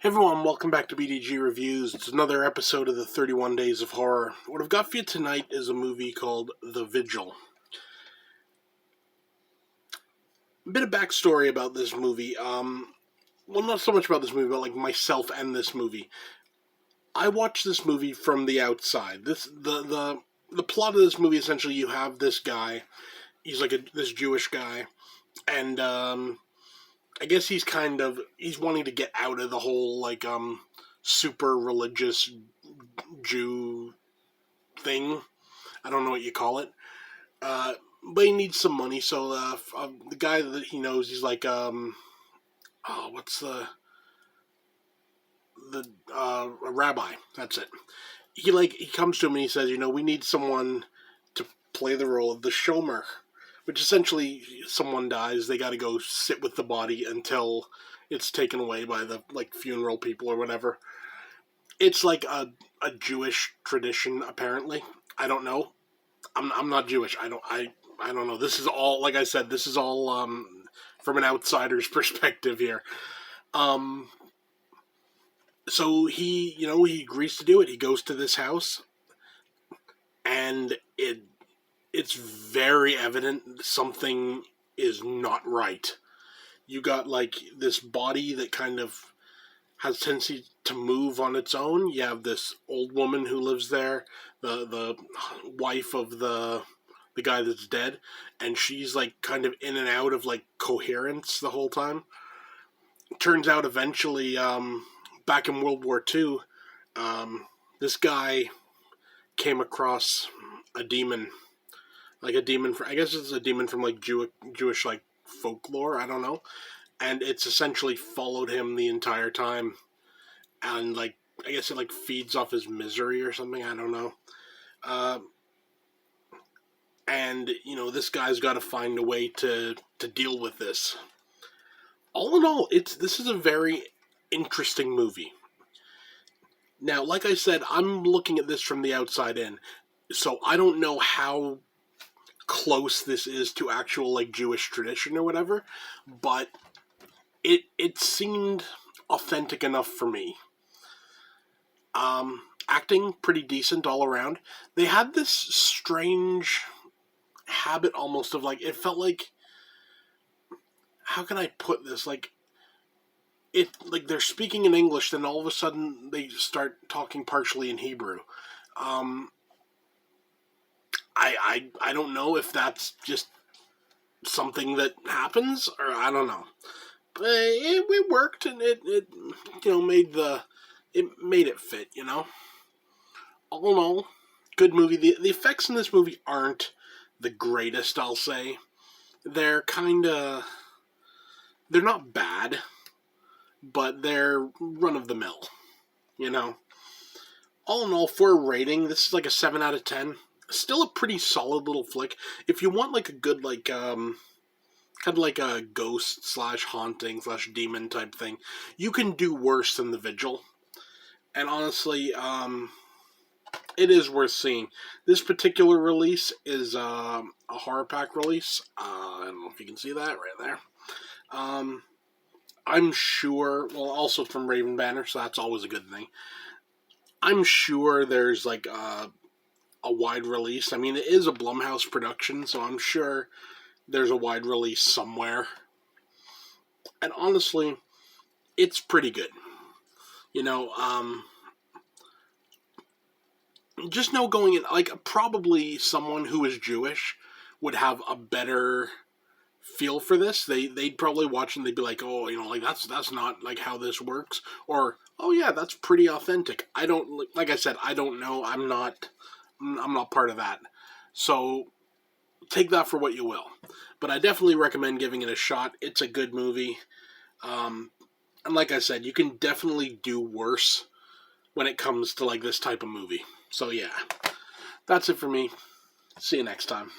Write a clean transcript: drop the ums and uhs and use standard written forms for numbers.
Hey everyone, welcome back to BDG Reviews. It's another episode of the 31 Days of Horror. What I've got for you tonight is a movie called The Vigil. A bit of backstory about this movie. Well, not so much about this movie, but like myself and this movie. I watched this movie from the outside. The plot of this movie, essentially, you have this guy. He's like this Jewish guy, and I guess he's wanting to get out of the whole super religious Jew thing. I don't know what you call it. But he needs some money, so the guy that he knows, he's like, what's a rabbi. That's it. He comes to him and he says, we need someone to play the role of the shomer, which essentially someone dies, they got to go sit with the body until it's taken away by the funeral people or whatever. It's like a Jewish tradition, apparently. I don't know. I'm not Jewish. I don't know. This is all, like I said, this is all from an outsider's perspective here. So he agrees to do it. He goes to this house, and it's very evident something is not right. You got this body that kind of has tendency to move on its own. You have this old woman who lives there, the wife of the guy that's dead, and she's kind of in and out of coherence the whole time. Turns out eventually, back in World War II, this guy came across a demon. I guess it's a demon from Jewish folklore, I don't know. And it's essentially followed him the entire time. And I guess it feeds off his misery or something, I don't know. And this guy's got to find a way to deal with this. All in all, this is a very interesting movie. Now, like I said, I'm looking at this from the outside in, so I don't know how close this is to actual Jewish tradition or whatever, but it seemed authentic enough for me. Acting pretty decent all around. They had this strange habit almost of it felt like, how can I put this, they're speaking in English, then all of a sudden they start talking partially in Hebrew. I don't know if that's just something that happens, or I don't know. But it worked, and it made it fit, All in all, good movie. The effects in this movie aren't the greatest, I'll say. They're not bad, but they're run-of-the-mill, All in all, for a rating, this is a 7 out of 10. Still a pretty solid little flick. If you want a good kind of a ghost / haunting / demon type thing, you can do worse than The Vigil. And honestly, it is worth seeing. This particular release is a horror pack release. I don't know if you can see that right there. I'm sure, well, also from Raven Banner, so that's always a good thing. I'm sure there's a wide release. I mean, it is a Blumhouse production, so I'm sure there's a wide release somewhere. And honestly, it's pretty good. Just know going in, probably someone who is Jewish would have a better feel for this. They'd probably watch and they'd be like, oh, that's not how this works. Or, oh yeah, that's pretty authentic. I don't, like I said, I don't know. I'm not part of that. So take that for what you will. But I definitely recommend giving it a shot. It's a good movie. And like I said, you can definitely do worse when it comes to this type of movie. So yeah, that's it for me. See you next time.